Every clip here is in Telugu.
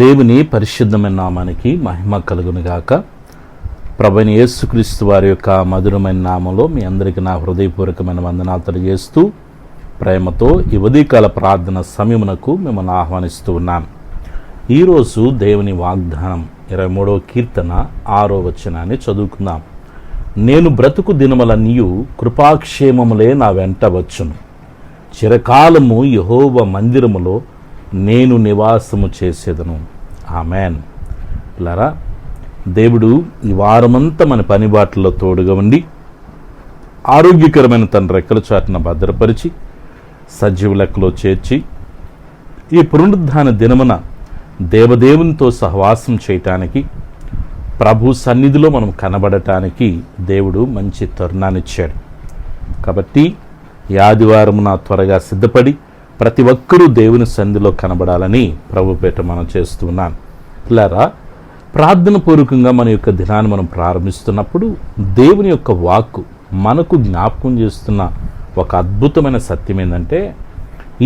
దేవుని పరిశుద్ధమైన నామానికి మహిమ కలుగునుగాక. ప్రభువైన యేసుక్రీస్తు వారి యొక్క మధురమైన నామంలో మీ అందరికీ నా హృదయపూర్వకమైన వందనాలు తెలియజేస్తూ ప్రేమతో ఈ ఉదయకాల ప్రార్థన సమయమునకు మిమ్మల్ని ఆహ్వానిస్తూ ఉన్నాను. ఈరోజు దేవుని వాగ్దానం 23వ కీర్తన 6వ వచనాన్ని చదువుకుందాం. నేను బ్రతుకు దినములన్నీయు కృపాక్షేమములే నా వెంట వచ్చును, చిరకాలము యెహోవా మందిరములో నేను నివాసము చేసేదను. ఆమెన్. పిల్లరా, దేవుడు ఈ వారమంతా మన పనిబాట్లలో తోడుగా ఉండి ఆరోగ్యకరమైన తన రెక్కల చాటున భద్రపరిచి సజీవ లెక్కలో చేర్చి ఈ పునరుద్ధాన దినమున దేవదేవునితో సహవాసం చేయటానికి, ప్రభు సన్నిధిలో మనం కనబడటానికి దేవుడు మంచి తరుణాన్నిచ్చాడు. కాబట్టి ఈ ఆదివారమున త్వరగా సిద్ధపడి ప్రతి ఒక్కరూ దేవుని సన్నిధిలో కనబడాలని ప్రభు పేట మనం చేస్తున్నాను. పిల్లరా, ప్రార్థన పూర్వకంగా మన యొక్క దినాన్ని మనం ప్రారంభిస్తున్నప్పుడు దేవుని యొక్క వాక్కు మనకు జ్ఞాపకం చేస్తున్న ఒక అద్భుతమైన సత్యం ఏంటంటే,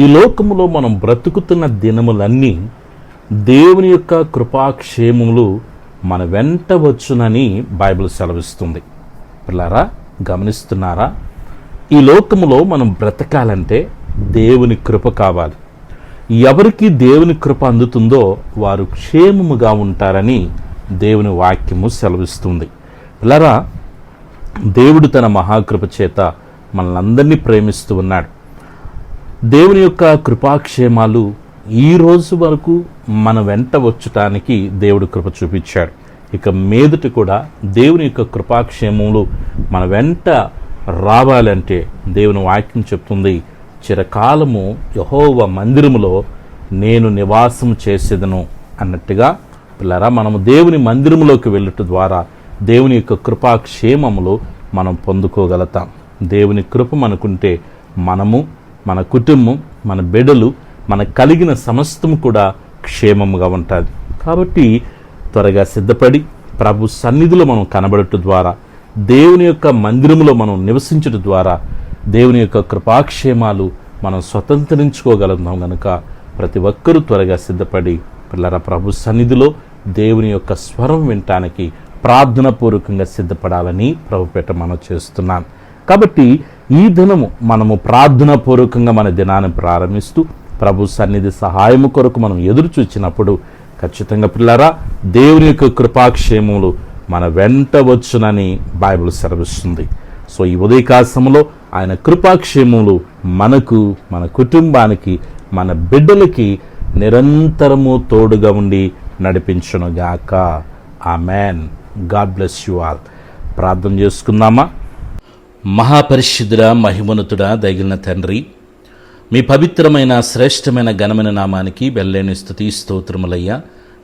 ఈ లోకములో మనం బ్రతుకుతున్న దినములన్నీ దేవుని యొక్క కృపాక్షేమములు మన వెంట వచ్చునని బైబిల్ సెలవిస్తుంది. పిల్లరా, గమనిస్తున్నారా? ఈ లోకములో మనం బ్రతకాలంటే దేవుని కృప కావాలి. ఎవరికి దేవుని కృప అందుతుందో వారు క్షేమముగా ఉంటారని దేవుని వాక్యము సెలవిస్తుంది. పిల్లరా, దేవుడు తన మహాకృప చేత మనల్ని అందరినీ ప్రేమిస్తూ ఉన్నాడు. దేవుని యొక్క కృపాక్షేమాలు ఈ రోజు వరకు మన వెంట వచ్చటానికి దేవుడు కృప చూపించాడు. ఇక మీదట కూడా దేవుని యొక్క కృపాక్షేమములు మన వెంట రావాలంటే దేవుని వాక్యం చెప్తుంది, చిరకాలము యెహోవా మందిరములో నేను నివాసం చేసేదను అన్నట్టుగా. పిల్లరా, మనము దేవుని మందిరములోకి వెళ్ళుట ద్వారా దేవుని యొక్క కృపాక్షేమములు మనం పొందుకోగలుగుతాం. దేవుని కృప మనకుంటే మనము, మన కుటుంబం, మన బిడ్డలు, మన కలిగిన సమస్తము కూడా క్షేమముగా ఉంటుంది. కాబట్టి త్వరగా సిద్ధపడి ప్రభు సన్నిధిలో మనం కనబడట ద్వారా, దేవుని యొక్క మందిరములో మనం నివసించడం ద్వారా దేవుని యొక్క కృపాక్షేమాలు మనం స్వతంత్రించుకోగలుగుతాం. కనుక ప్రతి ఒక్కరూ త్వరగా సిద్ధపడి పిల్లల ప్రభు సన్నిధిలో దేవుని యొక్క స్వరం వినటానికి ప్రార్థన పూర్వకంగా సిద్ధపడాలని ప్రభుపేట మనం చేస్తున్నాను. కాబట్టి ఈ దినము మనము ప్రార్థన పూర్వకంగా మన దినాన్ని ప్రారంభిస్తూ ప్రభు సన్నిధి సహాయము కొరకు మనం ఎదురు చూచినప్పుడు ఖచ్చితంగా పిల్లరా దేవుని యొక్క కృపాక్షేమములు మన వెంట వచ్చునని బైబిల్ సెలవిస్తుంది. సో ఈ ఉదయకాశంలో ఆయన కృపాక్షేమములు మనకు, మన కుటుంబానికి, మన బిడ్డలకి నిరంతరము తోడుగా ఉండి నడిపించునుగాక. Amen. God bless you all. ప్రార్థన చేసుకుందామా? మహాపరిశుద్ధుడా, మహిమోన్నతుడా, దయగలిగిన తండ్రి, మీ పవిత్రమైన శ్రేష్టమైన ఘనమైన నామానికి వెళ్ళలేని స్తుతి స్తోత్రములయ్యా.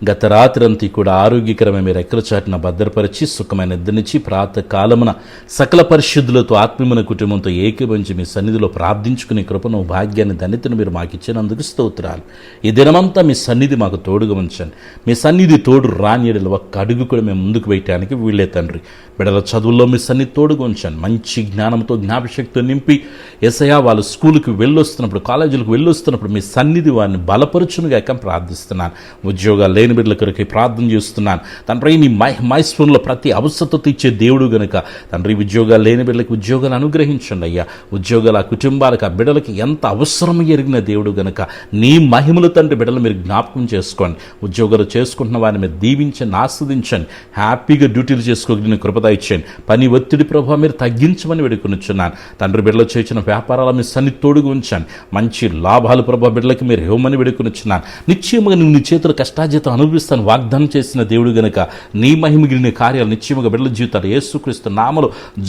గత రాత్రంతా కూడా ఆరోగ్యకరమైన మీ రెక్కల చాటున భద్రపరిచి సుఖమైన నిద్రనిచ్చి ప్రాతకాలమున సకల పరిశుద్ధులతో ఆత్మీయమైన కుటుంబంతో ఏకీభవించి మీ సన్నిధిలో ప్రార్థించుకునే కృపను, భాగ్యాన్ని, ధన్యతను మీరు మాకు ఇచ్చినందుకు స్తోత్రాలు. ఈ దినమంతా మీ సన్నిధి మాకు తోడుగా ఉంచండి. మీ సన్నిధి తోడు రానియడలు ఒక్క అడుగు కూడా మేము ముందుకు వేయటానికి వీళ్ళే తండ్రి. బిడ్డల చదువుల్లో మీ సన్నిధి తోడుగా ఉంచండి. మంచి జ్ఞానంతో, జ్ఞాపశక్తితో నింపి యేసయ్యా వాళ్ళు స్కూల్కి వెళ్ళొస్తున్నప్పుడు, కాలేజీలకు వెళ్ళొస్తున్నప్పుడు మీ సన్నిధి వారిని బలపరచునుగాక ప్రార్థిస్తున్నాను. ఉద్యోగాలు లేని బిడ్డల కొరకు ప్రార్థన చేస్తున్నాను తండ్రి. నీ మైస్ఫూన్లో ప్రతి అవసరత తీర్చే దేవుడు గనుక తండ్రి, ఉద్యోగాలు లేని బిడ్డలకు ఉద్యోగాలు అనుగ్రహించండి అయ్యా. ఉద్యోగాలు ఆ కుటుంబాలకు, ఆ బిడ్డలకి ఎంత అవసరం ఎరిగిన దేవుడు గనుక నీ మహిమలు తండ్రి బిడ్డలు మీరు జ్ఞాపకం చేసుకోండి. ఉద్యోగాలు చేసుకుంటున్న వారిని మీరు దీవించండి, ఆస్వాదించండి. హ్యాపీగా డ్యూటీలు చేసుకోగలిగిన కృపద ఇచ్చేయండి. పని ఒత్తిడి ప్రభావం మీరు తగ్గించమని వేడుకొనిచున్నాను తండ్రి. బిడ్డలు చేసిన వ్యాపారాల మీ సన్ని తోడుగా ఉంచండి. మంచి లాభాలు ప్రభావ బిడ్డలకి మీరు ఇవ్వమని వేడుకొనిచున్నాను. నిశ్చయముగా నువ్వు నీ చేతుల కష్టాజీతం అనుభవిస్తాను వాగ్దానం చేసిన దేవుడు గనుక నీ మహిమగిలిన కార్యాలు నిశ్చయముగా బిడ్డల జీవితాలు యేసుక్రీస్తు నామములో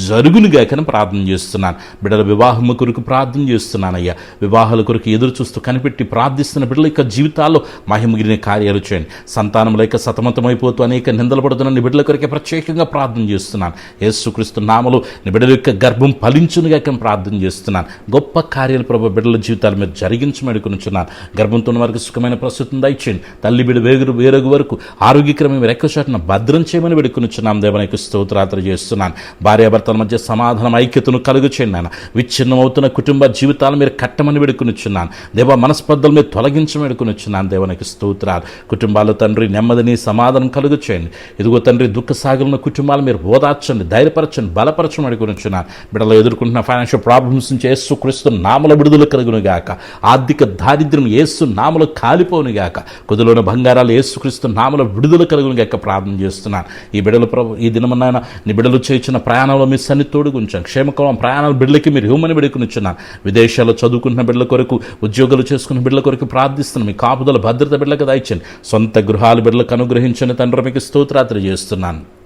జరుగునుగాకని ప్రార్థన చేస్తున్నాను. బిడ్డల వివాహము కొరకు ప్రార్థన చేస్తున్నానయ్యా. వివాహాల కొరకు ఎదురు చూస్తూ కనిపెట్టి ప్రార్థిస్తున్న బిడ్డల యొక్క జీవితాల్లో మహిమగిలిన కార్యాలు చేయండి. సంతానం లేక సతమతమైపోతూ అనేక నిందలు పడుతున్న నీ బిడ్డల కొరకే ప్రత్యేకంగా ప్రార్థన చేస్తున్నాను. యేసుక్రీస్తు నామములో నీ బిడ్డల యొక్క గర్భం ఫలించునుగాక ప్రార్థన చేస్తున్నాను. గొప్ప కార్యాలు ప్రభు బిడ్డల జీవితాలు మీరు జరిగించమని అనుకున్నాను. గర్భంతో వారికి సుఖమైన ప్రస్తుతం దయచేయండి. తల్లి బిడ్డ వేగురు వేరొక వరకు ఆరోగ్యకరమైన రెక్కచాటున భద్రం చేయమని వేడుకొనుచున్నాం. దేవానికి స్తోత్రాలు చేస్తున్నాను. భార్యాభర్తల మధ్య సమాధానం, ఐక్యతను కలుగు చేయండి నాయన. విచ్ఛిన్నమవుతున్న కుటుంబ జీవితాలు మీరు కట్టమని వేడుకొనుచున్నాను. దేవ మనస్పర్ధలు మీరు తొలగించమని వేడుకొనుచున్నాను. దేవానికి స్తోత్రాలు. కుటుంబాలు తండ్రి నెమ్మదిని సమాధానం కలుగు చేయండి. ఇదిగో తండ్రి దుఃఖ సాగులున్న కుటుంబాలు మీరు ఓదార్చండి, ధైర్యపరచండి, బలపరచమని వేడుకొనుచున్నాను. బిడ్డలు ఎదుర్కొంటున్న ఫైనాన్షియల్ ప్రాబ్లమ్స్ నుంచి యేసుక్రీస్తు నామములో విడుదల కలుగును గాక. ఆర్థిక దారిద్ర్యం యేసు నామములో కాలిపోను గాక. కుదులోని బంగారాలు యేసుక్రీస్తు నామములో విడుదల కలుగును గాక ప్రార్థన చేస్తున్నాను. ఈ బిడ్డలు ప్రభు ఈ దినమన్నాయన నీ బిడ్డలు చేయించిన ప్రయాణంలో మీ సన్ని తోడుగుంచాను. క్షేమకరం ప్రయాణాల బిడ్డలకి మీరు ఇవ్వమని వేడుకొనుచున్నాను. విదేశాల్లో చదువుకుంటున్న బిడ్డల కొరకు, ఉద్యోగాలు చేసుకున్న బిడ్డల కొరకు ప్రార్థిస్తున్నాను. మీ కాపుదల భద్రత బిడ్డలకు దయచండి. సొంత గృహాల బిడ్డలకు అనుగ్రహించని తండ్రి మీకు స్తోత్రాలు చేస్తున్నాను.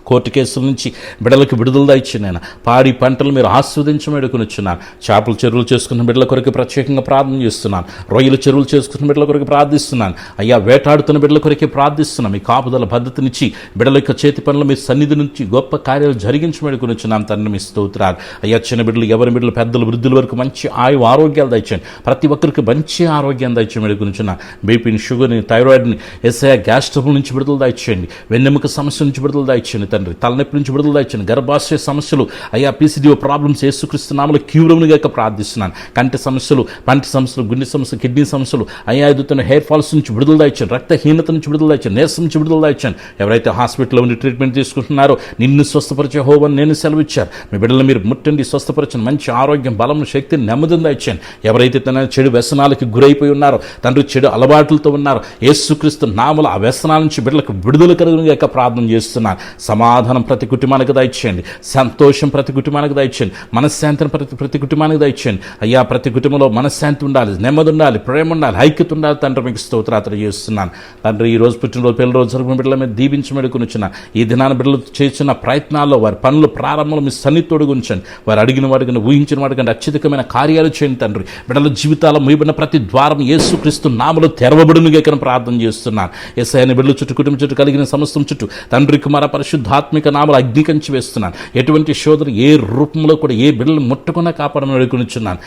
కోర్టు కేసుల నుంచి బిడ్డలకు విడుదల దయచండి నాయన. పాడి పంటలు మీరు ఆస్వాదించమని వేడుకొనుచున్నాను. చేపలు చెరువులు చేసుకున్న బిడ్డల కొరకు ప్రత్యేకంగా ప్రార్థన చేస్తున్నాను. రొయ్యలు చెరువులు చేసుకున్న బిడ్డల కొరకు ప్రార్థిస్తున్నాను. అయ్యా వేటాడుతున్న బిడ్డల కొరకే ప్రార్థిస్తున్నాను. మీ కాపుదల భద్రతనిచ్చి బిడ్డల యొక్క చేతి పనులు మీ సన్నిధి నుంచి గొప్ప కార్యాలు జరిగించమని వేడుకొనుచున్నాను. తండ్రి మీ స్తోత్రాలు. అయ్యా చిన్న బిడ్డలు, ఎవరి బిడ్డలు, పెద్దలు, వృద్ధుల వరకు మంచి ఆరోగ్యాలు దయచండి. ప్రతి ఒక్కరికి మంచి ఆరోగ్యాన్ని దయచమని వేడుకొనుచున్నాను. బీపీని, షుగర్ని, థైరాయిడ్ని, గ్యాస్ ట్రబుల్ నుంచి విడుదల దయచేయండి. వెన్నెముక సమస్య నుంచి విడుదల దయచేయండి తండ్రి. తలనొప్పి నుంచి విడుదల దయచండి. గర్భాశయ సమస్యలు, అయ్యా పీసీడీఓ ప్రాబ్లమ్స్ యేసుక్రీస్తు నామములో క్యూరములుగా ప్రార్థిస్తున్నాను. కంటి సమస్యలు, పంటి సమస్యలు, గుండె సమస్యలు, కిడ్నీ సమస్యలు, అయ్యా ఎదుగుతున్న హెయిర్ ఫాల్స్ నుంచి విడుదల దయచండి. రక్తహీనత నుంచి విడుదల దయచండి. నీరసం నుంచి విడుదల దయచండి. ఎవరైతే హాస్పిటల్లో ఉండి ట్రీట్మెంట్ తీసుకుంటున్నారో నిన్ను స్వస్థపరిచే యెహోవాను నేను సెలవిచ్చారు. మీ బిడ్డలు మీరు ముట్టండి, స్వస్థపరచండి. మంచి ఆరోగ్యం, బలం, శక్తిని, నెమ్మదిని దయచండి. ఎవరైతే తన చెడు వ్యసనాలకి గురైపోయి ఉన్నారో, తండ్రి చెడు అలవాట్లతో ఉన్నారో, యేసుక్రీస్తు నామములో ఆ వ్యసనాల నుంచి బిడ్డలకు విడుదల కలుగునుగాక ప్రార్థన చేస్తున్నాను. సమాధానం ప్రతి కుటుంబానికి దయచేయండి. సంతోషం ప్రతి కుటుంబానికి దయచేయండి. మనశ్శాంతిని ప్రతి కుటుంబానికి దయచేయండి. అయ్యా ప్రతి కుటుంబంలో మనశ్శాంతి ఉండాలి, నెమ్మది ఉండాలి, ప్రేమ ఉండాలి, ఐక్యత ఉండాలి. తండ్రి మీకు స్తోత్రాలు చేస్తున్నాను. తండ్రి ఈ రోజు పుట్టినరోజు, పెళ్లి రోజు జరుగుతున్న బిడ్డల మీద దీవించి వేడుకొనుచున్నాను. ఈ దినాన బిడ్డలు చేసిన ప్రయత్నాల్లో, వారి పనులు ప్రారంభంలో మీ సన్నిధితోడుగా ఉంచండి. వారు అడిగిన వాడికన్నా, ఊహించిన వాడికన్నా అత్యధికమైన కార్యాలు చేయండి తండ్రి. బిడ్డల జీవితాల్లో మూయబడిన ప్రతి ద్వారం యేసుక్రీస్తు నామములో తెరవబడునుగాక ప్రార్థన చేస్తున్నాను. యేసయ్య బిడ్డల చుట్టూ, కుటుంబం చుట్టూ, కలిగిన సమస్తం చుట్టూ తండ్రి, కుమార, పరిశుద్ధాత్మిక నామములో అగ్నికంచి వేస్తున్నాను. ఎటువంటి శోధన ఏ రూపంలో కూడా ఏ బిడ్డలు ముట్టకుండా కాపాడమని వేడుకొనుచున్నాను.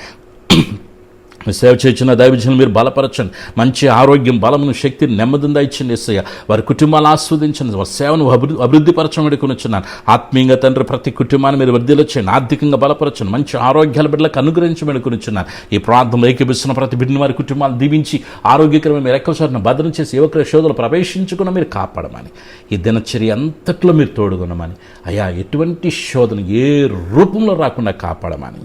సేవ చేసిన దైవజనులు మీరు బలపరచండి. మంచి ఆరోగ్యం, బలమును, శక్తిని, నెమ్మదిని దయచండి యేసయ్య. వారి కుటుంబాలు ఆస్వాదించండి. వారి సేవను అభివృద్ధిపరచమని వేడుకొనుచున్నాను. ఆత్మీయంగా తండ్రి ప్రతి కుటుంబాన్ని మీరు వృద్ధిలో చేయండి. ఆర్థికంగా బలపరచండి. మంచి ఆరోగ్యాల బిడ్డలకు అనుగ్రహించమని వేడుకొనుచున్నాను. ఈ ప్రాంతంలో ఏకీపిస్తున్న ప్రతి బిడ్డని వారి కుటుంబాలు దీవించి ఆరోగ్యకరమైన మీరు ఎక్కువసారిని భద్రం చేసి యువకుల శోధనలు ప్రవేశించుకున్న మీరు కాపాడమని, ఈ దినచర్య అంతట్లో మీరు తోడుగునమని, అయ్యా ఎటువంటి శోధన ఏ రూపంలో రాకుండా కాపాడమని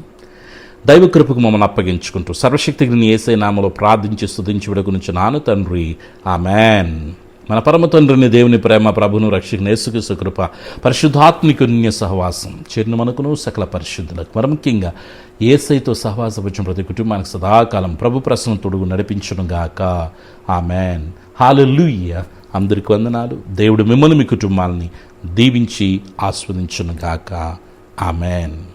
దైవ కృపకు మమ్మల్ని అప్పగించుకుంటూ సర్వశక్తిని యేసయ్య నామములో ప్రార్థించి స్తుతించి వేడుకొనుచున్నాను తండ్రి. ఆమేన్. మన పరమ తండ్రిని, దేవుని ప్రేమ, ప్రభువును రక్షకుని యేసుక్రీస్తు కృప, పరిశుద్ధాత్మికుని సహవాసం చేరిన మనకును సకల పరిశుద్ధులకు, మరి ముఖ్యంగా యేసయ్యతో సహవాసం వచ్చిన ప్రతి కుటుంబానికి సదాకాలం ప్రభు ప్రసన్న తోడుగు నడిపించును గాక. ఆమేన్. హల్లెలూయా. అందరికీ వందనాలు. దేవుడు మిమ్మల్ని, మీ కుటుంబాలని దీవించి ఆస్వాదించును గాక. ఆమేన్.